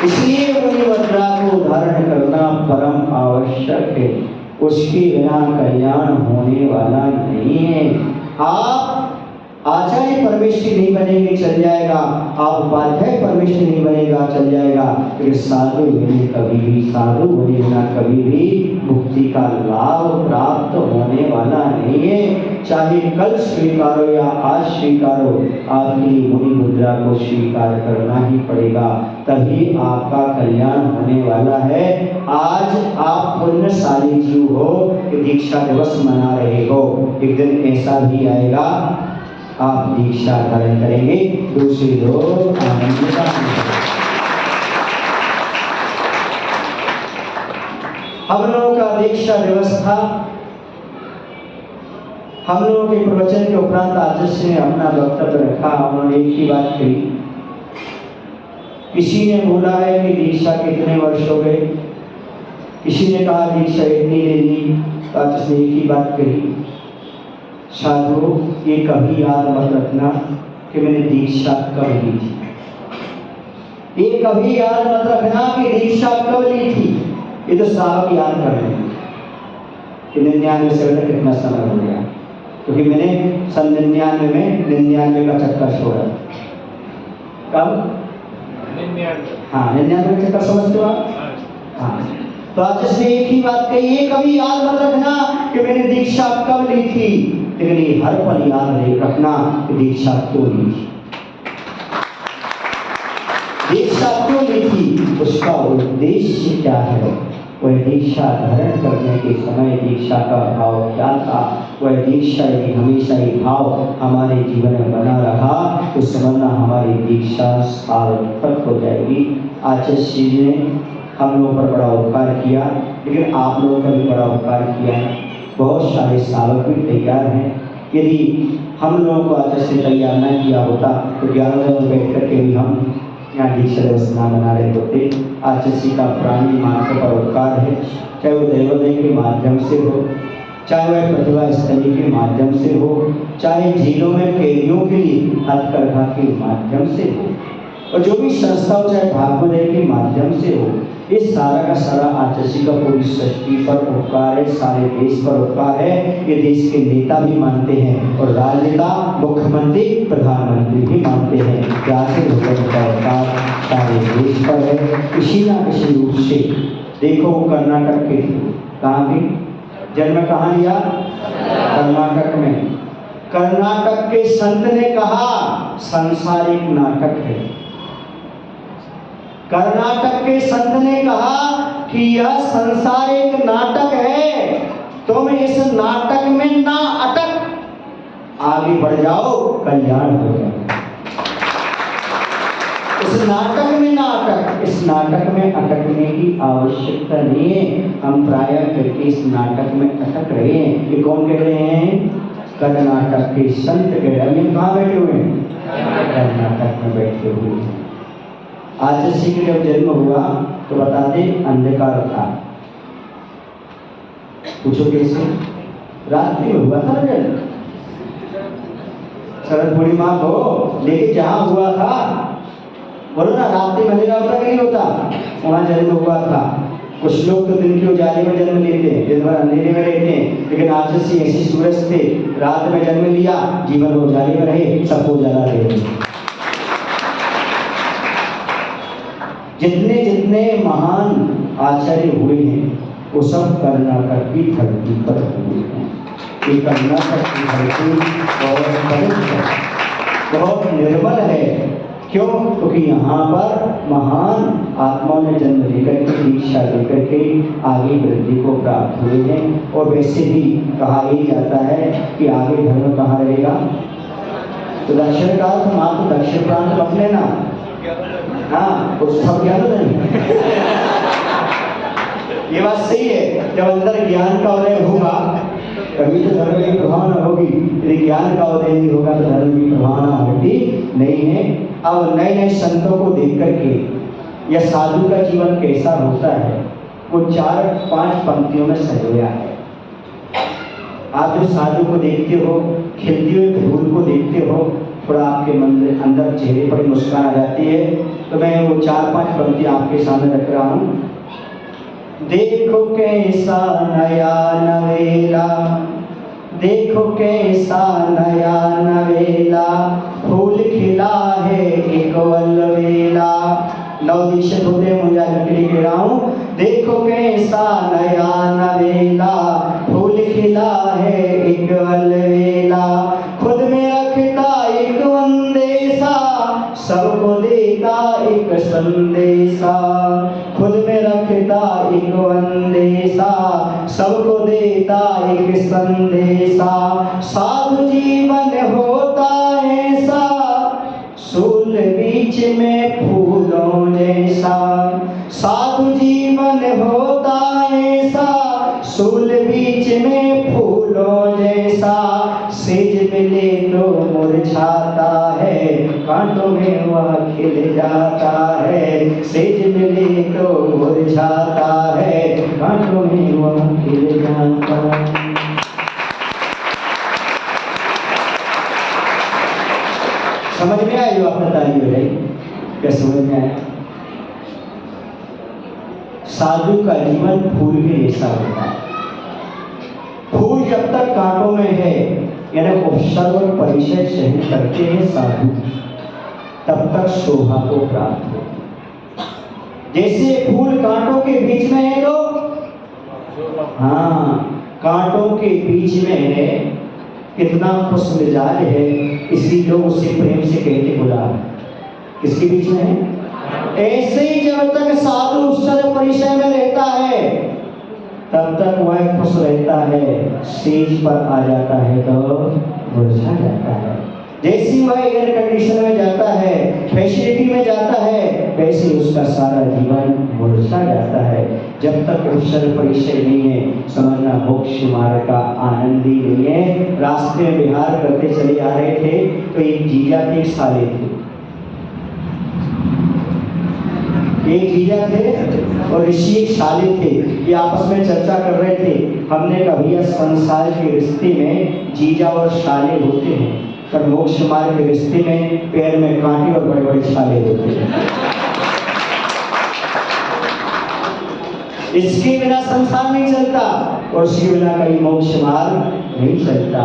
इसलिए मुनि मुद्रा को धारण करना परम आवश्यक है, उसके बिना कल्याण होने वाला नहीं है। आप आचार्य परमेश्वरी नहीं बनेंगे चल जाएगा, आप उपाध्याय परमेश्वरी नहीं बनेगा चल जाएगा, फिर साधु बने कभी भी, साधु बने बिना कभी भी मुक्ति का लाभ प्राप्त होने वाला नहीं है। चाहे कल स्वीकारो या आज स्वीकारो, आपकी मुनि मुद्रा को स्वीकार करना ही पड़ेगा, तभी आपका कल्याण होने वाला है। आज आप पुण्यशाली जीव हो कि दीक्षा दिवस मना रहे हो, एक दिन ऐसा भी आएगा आप दीक्षा धारण करेंगे, दूसरे लोग आनंद का। हम लोगों का दीक्षा दिवस था। हम लोगों के प्रवचन के उपरांत आचार्य ने अपना वक्तव्य रखा। उन्होंने एक ही बात कही, किसी ने बोला है कि दीक्षा कितने वर्ष हो गए, किसी ने कहा दीक्षा इतनी ले ली। आचार्य ने एक ही बात कही, साधु ये कभी याद मत रखना कि मैंने दीक्षा कब ली थी। ये कभी याद मत रखना कि दीक्षा कब ली थी। ये तो साहब याद कर लेंगे कि 99 से कितना समय हो गया, क्योंकि मैंने सन 99 में 99 का चक्कर छोड़ा। कब? 99। हाँ, 99 चक्कर समझते हो आप? हाँ। तो आज इसने एक ही बात कही, ये कभी याद मत रखना कि मैंने दीक्षा कब ली थी, लेकिन ये हर पल याद रखना कि दीक्षा क्यों ली थी। दीक्षा क्यों ली थी, उसका उद्देश्य क्या है, वह दीक्षा धारण करने के समय दीक्षा का भाव क्या था, वह दीक्षा यदि हमेशा ही भाव हमारे जीवन में बना रहा तो समझना हमारी दीक्षा सार्थक हो जाएगी। आचार्य जी ने हम लोगों पर बड़ा उपकार किया, लेकिन आप लोगों का भी बड़ा उपकार किया है। बहुत सारे सावक भी तैयार हैं। यदि हम लोगों को आचार्य से तैयार न किया होता तो 11 बजे बैठ करके भी हम यहाँ दीक्षा दिवस ना मना रहे होते। आचार्य जी का प्राणी मात्र पर उपकार है, चाहे वो देवोदय के माध्यम से हो, चाहे वह प्रतिभा स्थली के माध्यम से हो, चाहे जेलों में कैदियों के लिए हथकरघा के माध्यम से हो, और जो भी संस्था हो चाहे भागवत के माध्यम से हो, ये सारा का सारा आचार्य जी का पूरी सृष्टि पर उपकार है, सारे देश पर उपकार है। ये देश के नेता भी मानते हैं और राजनेता, मुख्यमंत्री, प्रधानमंत्री भी मानते हैं कि आखिर भगवान का उपकार सारे देश पर है। किसी ना किसी रूप से देखो कर्नाटक के कहाँ भी जन्म कहाँ लिया, कर्नाटक में। कर्नाटक के संत ने कहा संसारिक नाटक है। कर्नाटक के संत ने कहा कि यह संसार एक नाटक है, तुम इस नाटक में ना अटक, आगे बढ़ जाओ, कल्याण हो जाएगा। इस नाटक में ना अटक, इस नाटक में अटकने की आवश्यकता नहीं है। हम प्राय करके इस नाटक में अटक रहे हैं। ये कौन कह रहे हैं? कर्नाटक के संत कह रहे हैं। कहाँ बैठे हुए हैं? कर्नाटक में बैठे हुए हैं। आचार्य जी का जब जन्म हुआ तो बताते अंधकार था। पूछो कैसे? रात्रि में हुआ था जन्म, शरद पूर्णिमा को, लेकिन जहाँ हुआ था बोलो ना, रात्रि में अंधेरा होता कि नहीं होता? वहाँ जन्म हुआ था। कुछ लोग तो दिन के उजाले में जन्म लेते हैं, दिन भर अंधेरे में रहते हैं, लेकिन आचार्य जी ऐसे सूरज थे, रात में जन्म लिया, जीवन उजाले में रहे, सबको उजाला दे दिया। जितने जितने महान आचार्य हुए हैं वो सब कर्नाटक की धरती पर हुए हैं। ये कर्नाटक की धरती बहुत पवित्र, बहुत निर्मल है। क्यों? क्योंकि यहाँ पर महान आत्माओं ने जन्म लेकर के, दीक्षा लेकर के आगे वृद्धि को प्राप्त हुए हैं। और वैसे भी कहा ही जाता है कि आगे धर्म कहाँ रहेगा? तो दक्षिण का अर्थ मात्र दक्षिण प्रांत रख लेना। हाँ, कुछ सब ज्ञान नहीं। ये बात सही है। जब अंदर ज्ञान का उदय होगा कभी तो धर्म की प्रभावना होगी, यदि ज्ञान का उदय नहीं होगा तो धर्म की प्रभावना होती नहीं है। अब नए नए संतों को देख करके यह साधु का जीवन कैसा होता है वो 4-5 पंक्तियों में संजोया है। आप जो साधु को देखते हो, खिलती हुई फूल को देखते हो, थोड़ा आपके मन में अंदर चेहरे पर मुस्कान आ जाती है। तो मैं वो 4-5 पंक्ति आपके सामने रख रहा हूँ। देखो कैसा नया नवेला, देखो कैसा नया नवेला, फूल खिला है एक अलवेला। नवदीक्षित होते मुझे लकड़ी कह रहा हूँ। देखो कैसा नया नवेला, फूल खिला है एक अलवेला, खुद में रखता एक वंदेसा, सबको देता एक संदेशा। खुद में रखता एक वंदेसा, सबको देता एक संदेशा। साधु जीवन होता ऐसा, सूल बीच में फूलों जैसा। साधु जीवन होता ऐसा, सूल बीच में फूलों जैसा। सेज मिले तो मुरझाता है, कांटों में वह खिल जाता है। सेज मिले तो मुरझाता है, कांटों में वह खिल जाता है। समझ में आया? जो आप बताइए भाई, क्या समझ में आया? साधु का जीवन फूल के जैसा होता है। फूल जब तक कांटों में है, यानी उपसर्ग और परिचय सहन करते हैं साधु, तब तक शोभा को प्राप्त हो। जैसे फूल कांटों के बीच में है तो, हाँ, कांटों के बीच में है, कितना खुश मिजाज है, इसी लोग उसे प्रेम से कहते गुलाब। किसके बीच में है? ऐसे ही जब तक साधु उत्सर्ग परिचय में रहता है तब तक वह खुश रहता है, स्टेज पर आ जाता है तो मुरझा जाता है। जैसी वह एयर कंडीशन में जाता है, फैसिलिटी में जाता है, वैसे उसका सारा जीवन मुरझा जाता है। जब तक उत्सर्ग परिचय नहीं है, समझना मोक्ष मार्ग का आनंद ही नहीं है। रास्ते में विहार करते चले आ रहे थे तो एक जीजा थे, एक साले थे। एक जीजा थे और ऋषि एक साले थे। ये आपस में चर्चा कर रहे थे। हमने कहा भैया संसार के रिश्ते में जीजा और साले होते हैं, पर मोक्ष मार्ग के रिश्ते में पैर में कांटे और बड़े बड़े छाले होते हैं। इसके बिना संसार नहीं चलता और इसके बिना कहीं मोक्ष मार्ग नहीं चलता।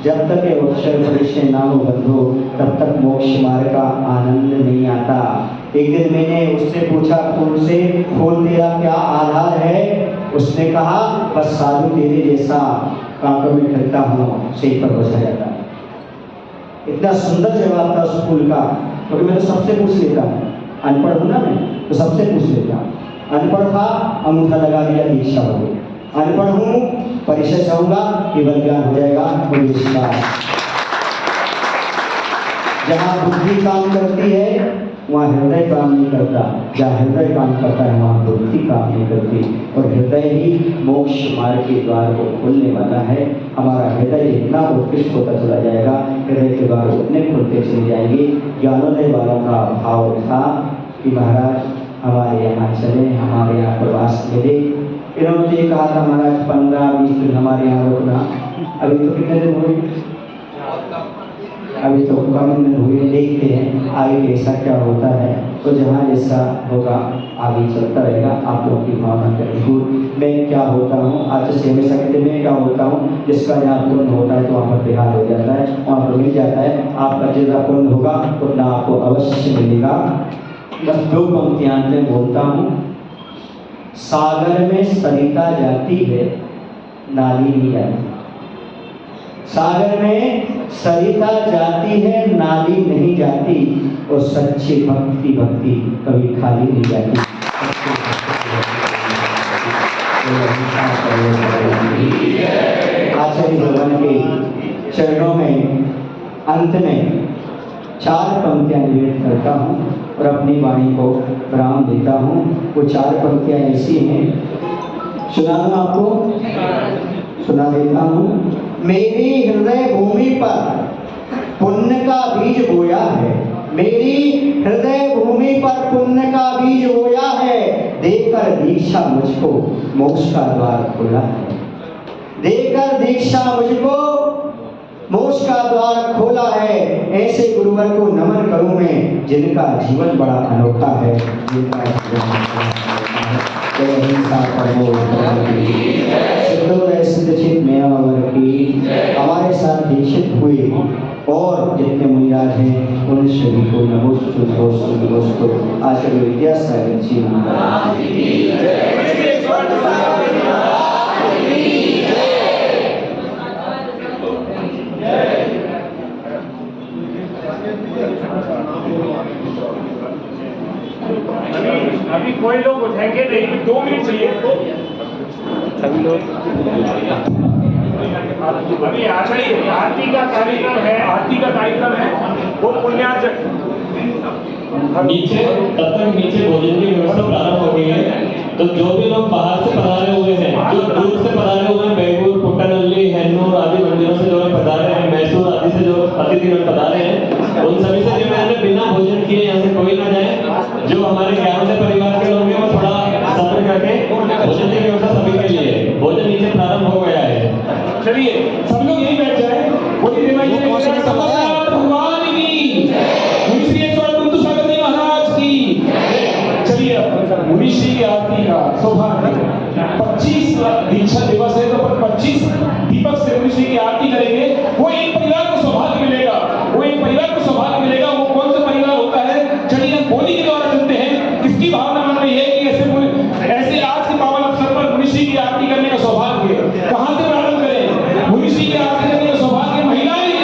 जब तक ये अक्षर परिचय ना हो बंधु, तब तक मोक्ष मार्ग का आनंद नहीं आता। एक दिन मैंने उससे पूछा, फूल से फूल तेरा क्या आधार है? उसने कहा बस साधु तेरे जैसा कांटों में फिरता हूँ, सही पर बसा जाता है। इतना सुंदर जवाब था उस फूल का, क्योंकि मैं तो सबसे पूछ लेता हूँ, अनपढ़ हूँ ना मैं, तो सबसे पूछ लेता हूँ। अनपढ़ था, अंगूठा लगा दिया, दीक्षा हो गई। अनपढ़ हूँ, परिचय चाहूंगा, केवल ज्ञान हो जाएगा, कोई विश्वास। जहाँ बुद्धि काम करती है वहाँ हृदय काम नहीं करता, जहाँ हृदय काम करता है वहाँ बुद्धि काम नहीं करती। और हृदय ही मोक्ष मार्ग के द्वार को खोलने वाला है। हमारा हृदय जितना उत्कृष्ट होता चला जाएगा, हृदय के द्वार उतने खुलते चले जाएंगे। ज्ञानोदय वालों का भाव था कि महाराज हमारे यहाँ चले, हमारे यहाँ प्रवास मिले। इन्होंने ये कहा था महाराज 15-20 दिन हमारे यहाँ रुकना। अभी तो कितने दिन हुए? अभी तो कम दिन हुए। देखते हैं आगे कैसा क्या होता है, तो जहाँ जैसा होगा आगे चलता रहेगा। आप लोगों की भावना करेंगे मैं क्या होता हूँ, आज सेवा शक्ति में क्या होता हूँ। जिसका जहाँ पुण्य होता है तो वहाँ पर बिहार हो जाता है, वहाँ पर मिल जाता है। आपका जितना पुण्य होगा उतना आपको अवश्य मिलेगा। बस 2 पंक्तियां में बोलता हूँ। सागर में सरिता जाती है, नाली नहीं जाती। सागर में सरिता जाती है, नाली नहीं जाती। और सच्ची भक्ति कभी खाली नहीं जाती। आचार्य भगवान के चरणों में अंत में 4 पंक्तियां निवेदन करता हूँ और अपनी वाणी को विराम देता हूँ। वो 4 पंक्तियां ऐसी हैं, सुना दूं आपको? सुना देता हूँ। मेरी हृदय भूमि पर पुण्य का बीज बोया है, मेरी हृदय भूमि पर पुण्य का बीज बोया है। देकर दीक्षा मुझको मोक्ष का द्वार खुला है, देकर दीक्षा मुझको मोक्ष का द्वार खोला है। ऐसे गुरुवर को नमन करूं मैं, जिनका जीवन बड़ा अनोखा है, जिनका जीवन हमारे साथ दीक्षित हुए और जितने मुनिराज हैं उन सभी को नमोस्तु। आचार्य विद्यासागर जी अभी कोई लोग उठेंगे नहीं, 2 मिनट चाहिए सभी लोग। अभी आरती का कार्यक्रम है, वो पुण्यार्चन नीचे तब तक नीचे भोजन की व्यवस्था प्रारंभ हो गई है। तो जो भी लोग बाहर से पधारे हुए हैं, जो दूर से पधारे हुए हैं, बेगूर, पुट्टानल्ली, हैनूर आदि मंदिरों से जो पधारे हैं, मैसूर आदि से जो अतिथि पधारे हैं, उन सभी से जो बिना भोजन किए यहाँ से कोई ना जाए। जो हमारे ज्ञानोदय परिवार के लोग हैं वो थोड़ा सब्र करके भोजन की व्यवस्था सभी के लिए। भोजन नीचे प्रारंभ हो गया है। चलिए सब लोग यही बैठ जाए। बोलिए भगवान की, महाराज की। चलिए मुनिश्री की आरती का सौभाग्य 25 दीक्षा दिवस है, तो 25 दीपक से मुनिश्री की आरती करेंगे। वो एक परिवार को सौभाग्य मिलेगा, वो एक परिवार को सौभाग्य मिलेगा। वो कौन सा परिवार होता है? चलिए हम बोली के द्वारा सुनते हैं किसकी भावना मन रही है कि ऐसे आज के पावन अवसर पर मुनिश्री की आरती करने का सौभाग्य कहाँ से प्रारंभ करें? मुनिश्री की आरती